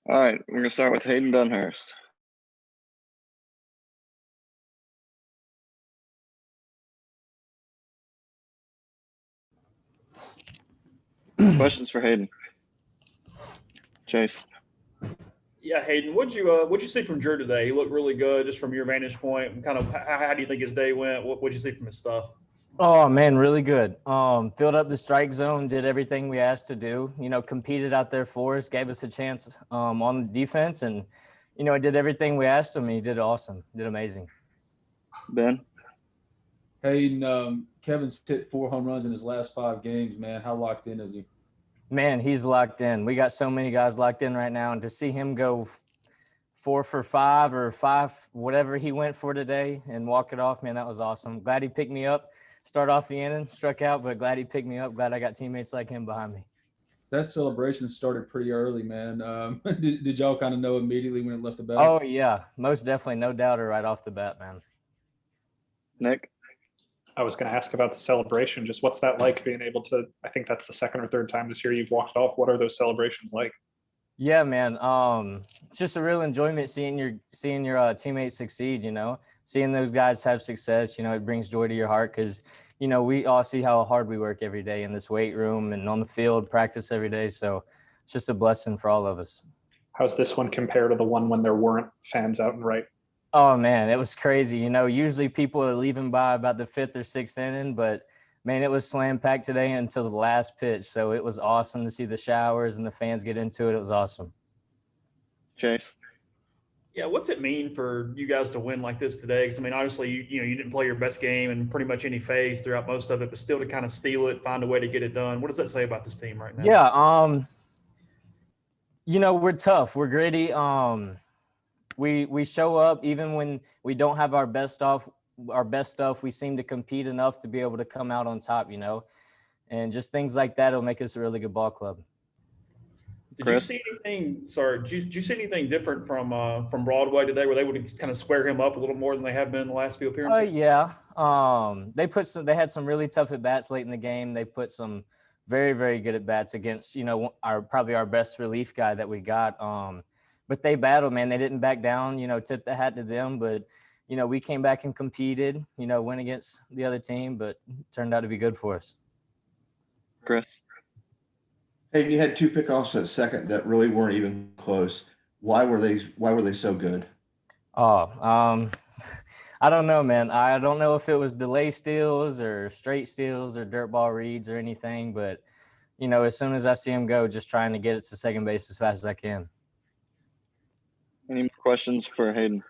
All right, we're gonna start with Hayden Dunhurst. Questions for Hayden? Chase. Yeah, Hayden, what'd you see from Drew today? He looked really good, just from your vantage point. Kind of, how do you think his day went? What'd you see from his stuff? Oh man, really good. Filled up the strike zone, did everything we asked to do. Competed out there for us, gave us a chance on the defense, and did everything we asked him. He did awesome, did amazing. Ben. Hayden, Kevin's hit 4 home runs in his last 5 games. Man, how locked in is he? Man, he's locked in. We got so many guys locked in right now, and to see him go 4 for 5 or 5, whatever he went for today, and walk it off, man, that was awesome. Glad he picked me up. Start off the inning, struck out, but glad he picked me up. Glad I got teammates like him behind me. That celebration started pretty early, man. Did y'all kind of know immediately when it left the bat? Oh yeah, most definitely, no doubter right off the bat, man. Nick. I was going to ask about the celebration. Just what's that like, being able to, I think that's the second or third time this year you've walked off. What are those celebrations like? Yeah, man. It's just a real enjoyment seeing your teammates succeed, seeing those guys have success, it brings joy to your heart because, we all see how hard we work every day in this weight room and on the field, practice every day. So it's just a blessing for all of us. How's this one compare to the one when there weren't fans out and right? Oh man, it was crazy. Usually people are leaving by about the 5th or 6th inning, but man, it was slam packed today until the last pitch. So it was awesome to see the showers and the fans get into it. It was awesome. Chase. Yeah, what's it mean for you guys to win like this today? Because I mean, obviously, you didn't play your best game in pretty much any phase throughout most of it, but still to kind of steal it, find a way to get it done. What does that say about this team right now? Yeah, we're tough. We're gritty. We show up even when we don't have our best stuff. We seem to compete enough to be able to come out on top, and just things like that will make us a really good ball club. Did you see anything? Sorry, did you see anything different from Broadway today? Were they able to kind of square him up a little more than they have been in the last few appearances? Yeah. They had some really tough at bats late in the game. They put some very, very good at bats against probably our best relief guy that we got. But they battled, man. They didn't back down. Tip the hat to them. But we came back and competed. Went against the other team, but turned out to be good for us. Chris. Hey, you had 2 pickoffs at second that really weren't even close. Why were they so good? I don't know, man. I don't know if it was delay steals or straight steals or dirt ball reads or anything, but as soon as I see him go, just trying to get it to second base as fast as I can. Any more questions for Hayden?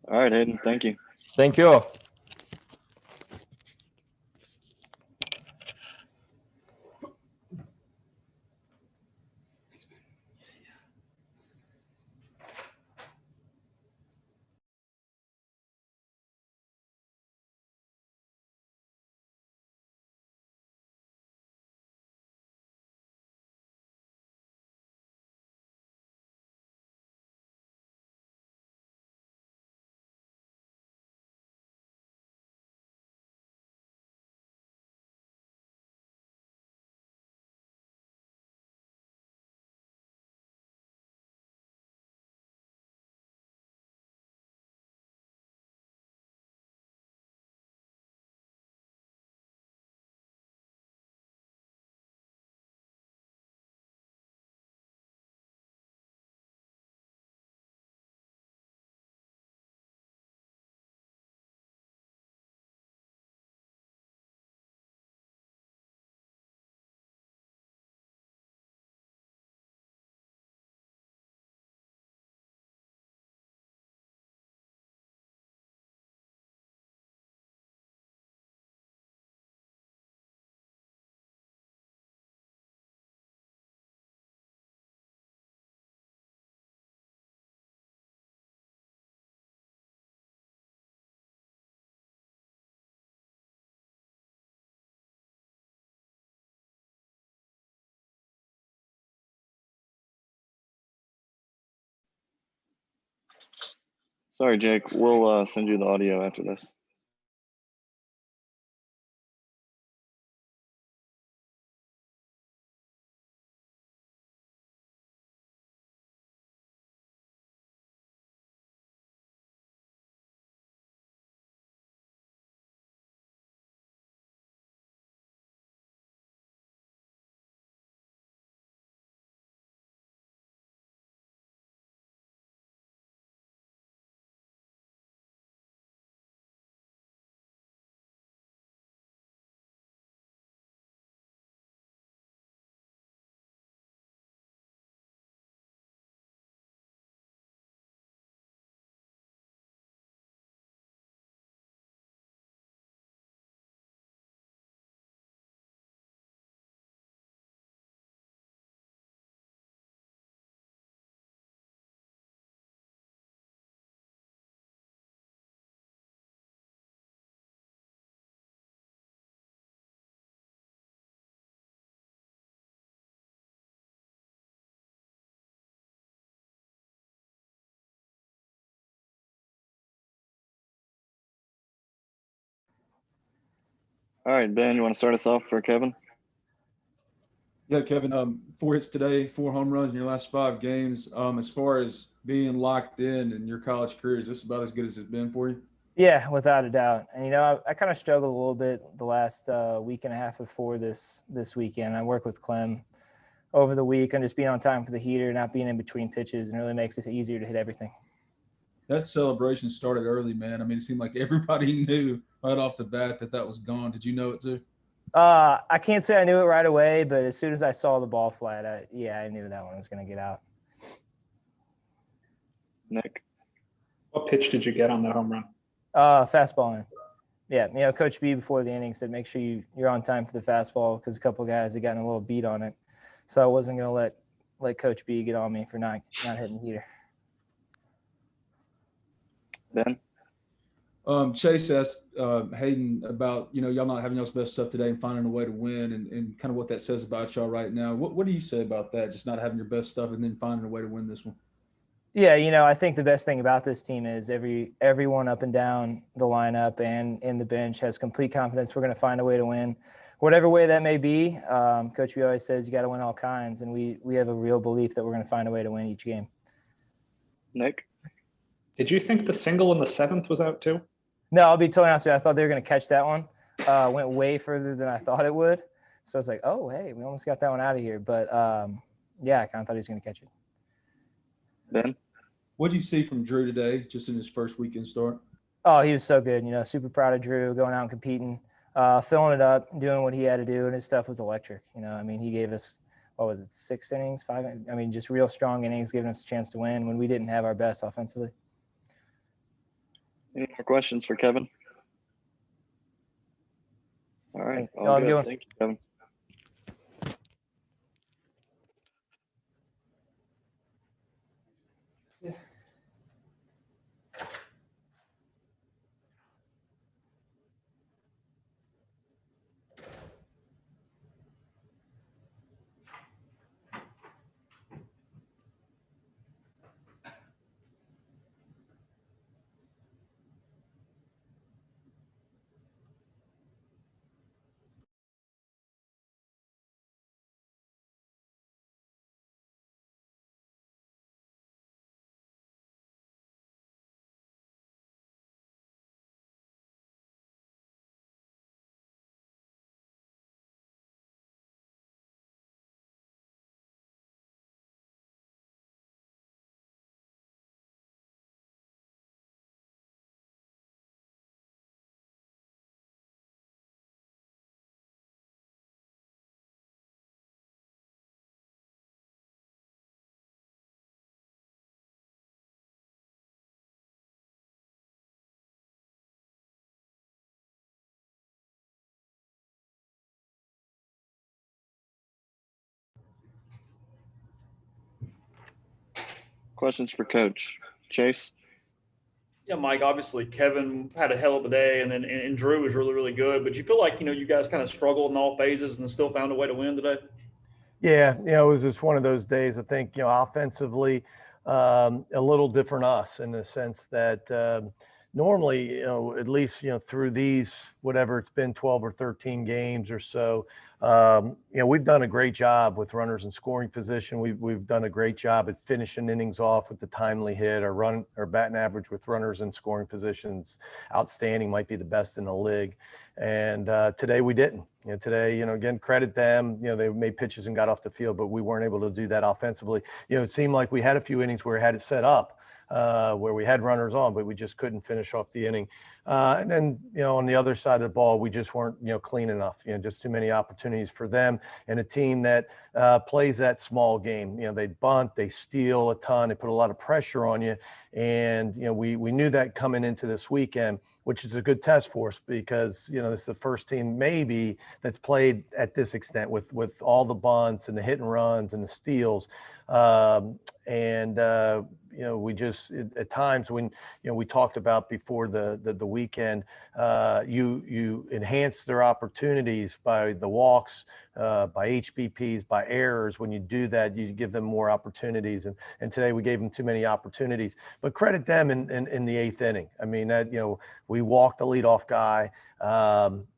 All right, Hayden, thank you. Thank you. Sorry, Jake. We'll send you the audio after this. All right, Ben, you want to start us off for Kevin? Yeah, Kevin, 4 hits today, 4 home runs in your last 5 games. As far as being locked in your college career, is this about as good as it's been for you? Yeah, without a doubt. And, I kind of struggled a little bit the last week and a half before this weekend. I work with Clem over the week and just being on time for the heater, not being in between pitches, and really makes it easier to hit everything. That celebration started early, man. I mean, it seemed like everybody knew right off the bat that was gone. Did you know it too? I can't say I knew it right away, but as soon as I saw the ball flat, I knew that one was going to get out. Nick? What pitch did you get on that home run? Fastball in. Yeah, Coach B before the inning said make sure you're on time for the fastball because a couple of guys had gotten a little beat on it. So I wasn't going to let Coach B get on me for not hitting the heater. Ben? Chase asked Hayden about, y'all not having y'all's best stuff today and finding a way to win and kind of what that says about y'all right now. What do you say about that? Just not having your best stuff and then finding a way to win this one? Yeah, I think the best thing about this team is everyone up and down the lineup and in the bench has complete confidence we're going to find a way to win. Whatever way that may be, Coach B always says you got to win all kinds, and we have a real belief that we're going to find a way to win each game. Nick? Did you think the single in the 7th was out too? No, I'll be totally honest with you. I thought they were going to catch that one. Went way further than I thought it would. So I was like, oh, hey, we almost got that one out of here. But, yeah, I kind of thought he was going to catch it. Ben? What did you see from Drew today, just in his first weekend start? Oh, he was so good. Super proud of Drew going out and competing, filling it up, doing what he had to do, and his stuff was electric. He gave us, 6 innings, 5? Just real strong innings, giving us a chance to win when we didn't have our best offensively. Any more questions for Kevin? All right. Thank you. All I'm good. doing. Thank you, Kevin. Questions for Coach? Chase? Yeah, Mike, obviously Kevin had a hell of a day, and then and Drew was really, really good. But you feel like, you guys kind of struggled in all phases and still found a way to win today? Yeah, it was just one of those days. I think, offensively, a little different us in the sense that normally, at least, through these, whatever it's been, 12 or 13 games or so, we've done a great job with runners in scoring position. We've done a great job at finishing innings off with the timely hit. Our batting average with runners in scoring positions, outstanding, might be the best in the league. And today we didn't. Today, again, credit them. They made pitches and got off the field, but we weren't able to do that offensively. It seemed like we had a few innings where we had it set up, where we had runners on, but we just couldn't finish off the inning. And then, on the other side of the ball, we just weren't, clean enough. Just too many opportunities for them, and a team that plays that small game. They bunt, they steal a ton, they put a lot of pressure on you, and we knew that coming into this weekend, which is a good test for us because, this is the first team maybe that's played at this extent with all the bunts and the hit and runs and the steals. We just, at times when, we talked about before the weekend, you enhance their opportunities by the walks, by HBPs, by errors. When you do that, you give them more opportunities. And today we gave them too many opportunities, but credit them in the 8th inning. I mean, that, we walked the leadoff guy.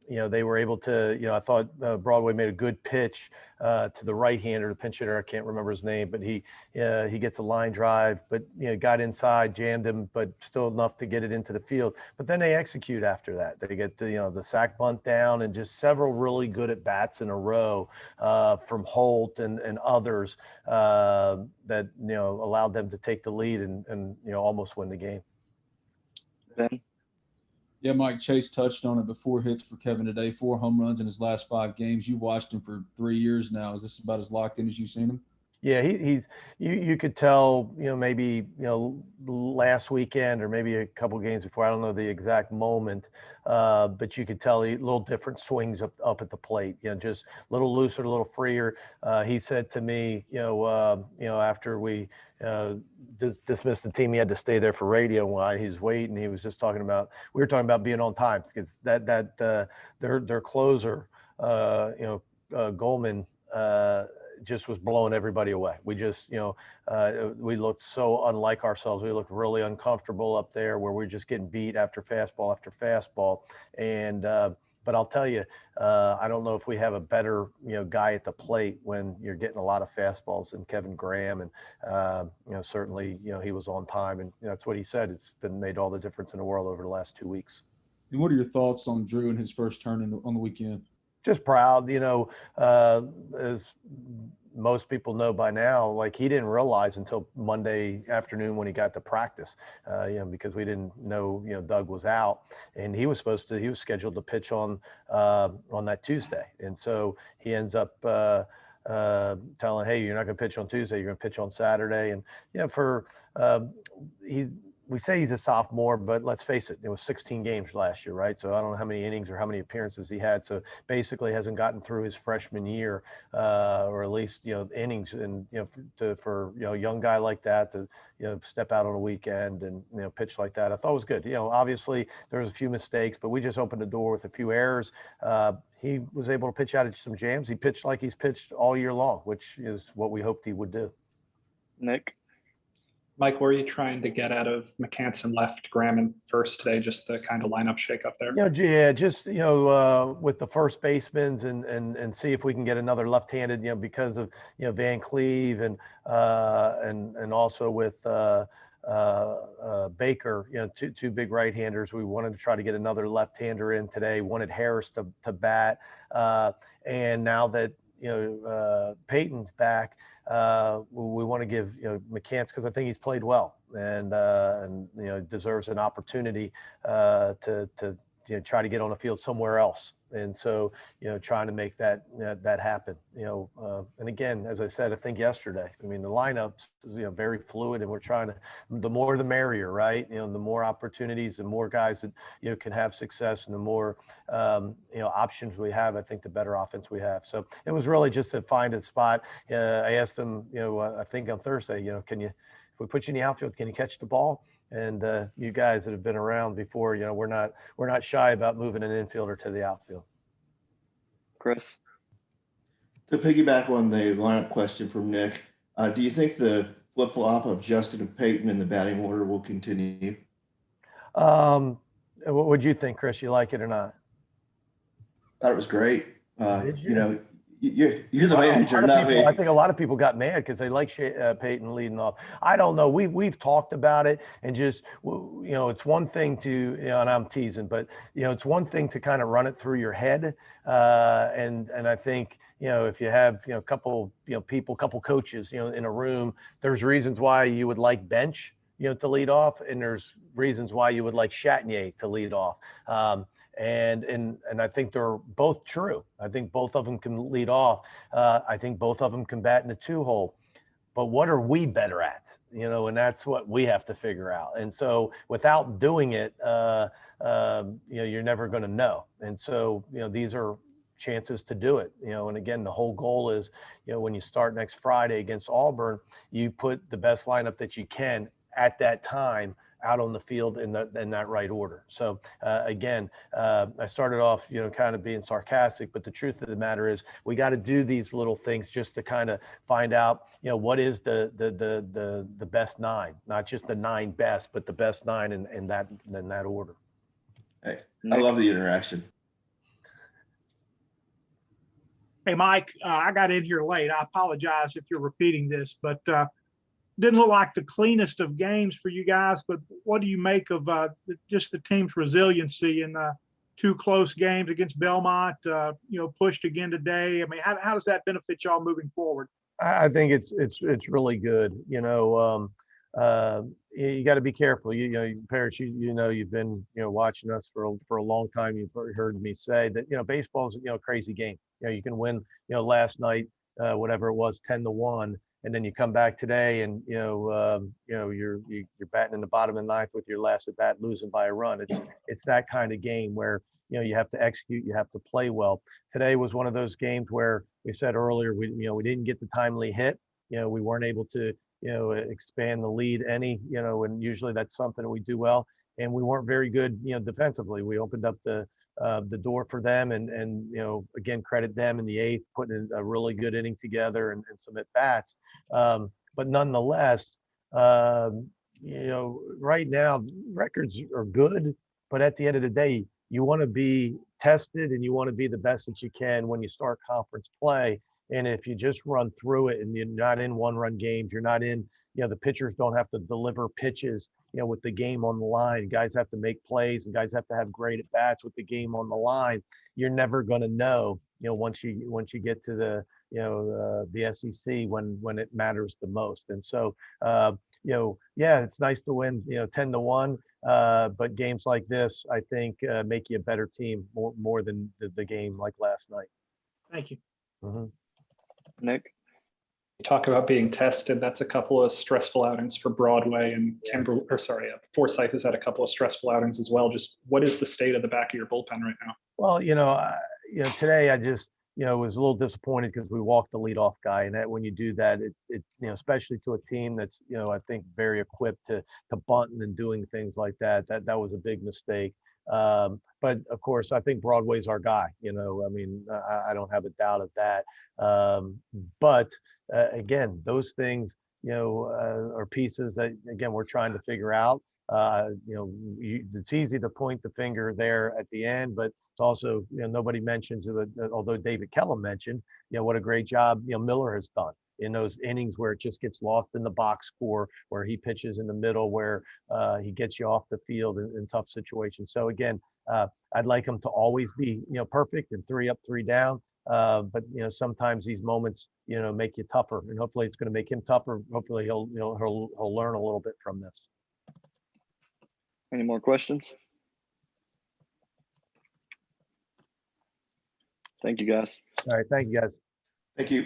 They were able to, I thought Broadway made a good pitch to the right-hander, the pinch hitter. I can't remember his name, but he gets a line drive, but got inside, jammed him, but still enough to get it into the field. But then they execute after that. They get the sac bunt down and just several really good at bats in a row from Holt and others that allowed them to take the lead and almost win the game. Ben? Yeah, Mike, Chase touched on it before. Hits for Kevin today, 4 home runs in his last 5 games. You watched him for 3 years now. Is this about as locked in as you've seen him? Yeah, he's you could tell, maybe, last weekend or maybe a couple games before, I don't know the exact moment, but you could tell a little different swings up at the plate, just a little looser, a little freer. He said to me, after we dismissed the team, he had to stay there for radio while he was waiting. He was just we were talking about being on time because their closer, Goldman, just was blowing everybody away. We just, we looked so unlike ourselves. We looked really uncomfortable up there where we're just getting beat after fastball. And, but I'll tell you, I don't know if we have a better, guy at the plate when you're getting a lot of fastballs than Kevin Graham. And, certainly, he was on time, and that's what he said. It's been made all the difference in the world over the last 2 weeks. And what are your thoughts on Drew and his first turn on the weekend? Just proud, as most people know by now, like he didn't realize until Monday afternoon when he got to practice, because we didn't know, Doug was out, and he was scheduled to pitch on that Tuesday. And so he ends up telling, hey, you're not going to pitch on Tuesday, you're going to pitch on Saturday. And, we say he's a sophomore, but let's face it, it was 16 games last year, right? So I don't know how many innings or how many appearances he had. So basically hasn't gotten through his freshman year, or at least, innings. And, for a young guy like that to, step out on a weekend and, pitch like that, I thought was good. Obviously there was a few mistakes, but we just opened the door with a few errors. He was able to pitch out of some jams. He pitched like he's pitched all year long, which is what we hoped he would do. Nick? Mike, were you trying to get out of McCanson left, Graham in first today, just the kind of lineup shakeup there? Yeah, just with the first basemans and see if we can get another left-handed, because of Van Cleve and also with Baker, two big right-handers. We wanted to try to get another left-hander in today. Wanted Harris to bat, and now that Peyton's back. We want to give McCants, because I think he's played well and deserves an opportunity to try to get on the field somewhere else. And so trying to make that happen. And again, as I said, I think yesterday, I mean, the lineups is very fluid, and we're trying to, the more the merrier, right? The more opportunities, the more guys that can have success, and the more options we have, I think the better offense we have. So it was really just to find a spot. I asked him, I think on Thursday, if we put you in the outfield, can you catch the ball? And you guys that have been around before, we're not shy about moving an infielder to the outfield. Chris? To piggyback on the lineup question from Nick, do you think the flip-flop of Justin and Peyton in the batting order will continue? What would you think, Chris? You like it or not? Thought it was great. Did you? You're the manager, not me. I think a lot of people got mad because they like Peyton leading off. I don't know. We've talked about it, and just it's one thing to and I'm teasing, but it's one thing to kind of run it through your head, and I think if you have a couple people, couple coaches in a room, there's reasons why you would like bench to lead off, and there's reasons why you would like Chatinier to lead off. And I think they're both true. I think both of them can lead off. I think both of them can bat in the 2-hole. But what are we better at? And that's what we have to figure out. And so without doing it, you're never going to know. And so these are chances to do it. And again, the whole goal is when you start next Friday against Auburn, you put the best lineup that you can at that time out on the field in that right order. So again, I started off, kind of being sarcastic, but the truth of the matter is we got to do these little things just to kind of find out, what is the best 9, not just the 9 best, but the best 9 in that order. Hey, I love the interaction. Hey, Mike, I got in here late. I apologize if you're repeating this, but didn't look like the cleanest of games for you guys. But what do you make of just the team's resiliency in two close games against Belmont? Pushed again today. I mean, how does that benefit y'all moving forward? I think it's really good. You got to be careful. Parrish, you've been watching us for a long time. You've heard me say that baseball's a crazy game. You can win last night whatever it was 10-1, and then you come back today and you're batting in the bottom of the ninth with your last at bat, losing by a run. It's that kind of game where you have to execute, you have to play well. Today was one of those games where we said earlier we didn't get the timely hit. We weren't able to expand the lead any, and usually that's something that we do well. And we weren't very good, defensively. We opened up the door for them, and again, credit them in the eighth, putting a really good inning together and some at bats. But nonetheless, right now records are good, but at the end of the day, you want to be tested and you want to be the best that you can when you start conference play. And if you just run through it and you're not in one-run games, you're not in, the pitchers don't have to deliver pitches, with the game on the line. Guys have to make plays and guys have to have great at bats with the game on the line. You're never going to know, once you get to the SEC when it matters the most. And so, it's nice to win, 10-1. But games like this, I think, make you a better team more than the game like last night. Thank you. Mm-hmm. Nick? You talk about being tested. That's a couple of stressful outings for Broadway, and Forsyth has had a couple of stressful outings as well. Just what is the state of the back of your bullpen right now? Well, today I just, was a little disappointed because we walked the leadoff guy, and that when you do that, it especially to a team that's, I think very equipped to bunting and doing things like that was a big mistake. But of course, I think Broadway's our guy. I don't have a doubt of that. But again, those things, are pieces that again we're trying to figure out. It's easy to point the finger there at the end, but it's also, nobody mentions it, although David Kellum mentioned, what a great job, Miller has done in those innings where it just gets lost in the box score, where he pitches in the middle, where he gets you off the field in tough situations. So again, I'd like him to always be, perfect and 3 up, 3 down. But sometimes these moments, make you tougher, and hopefully it's going to make him tougher. Hopefully he'll learn a little bit from this. Any more questions? Thank you, guys. All right. Thank you, guys. Thank you.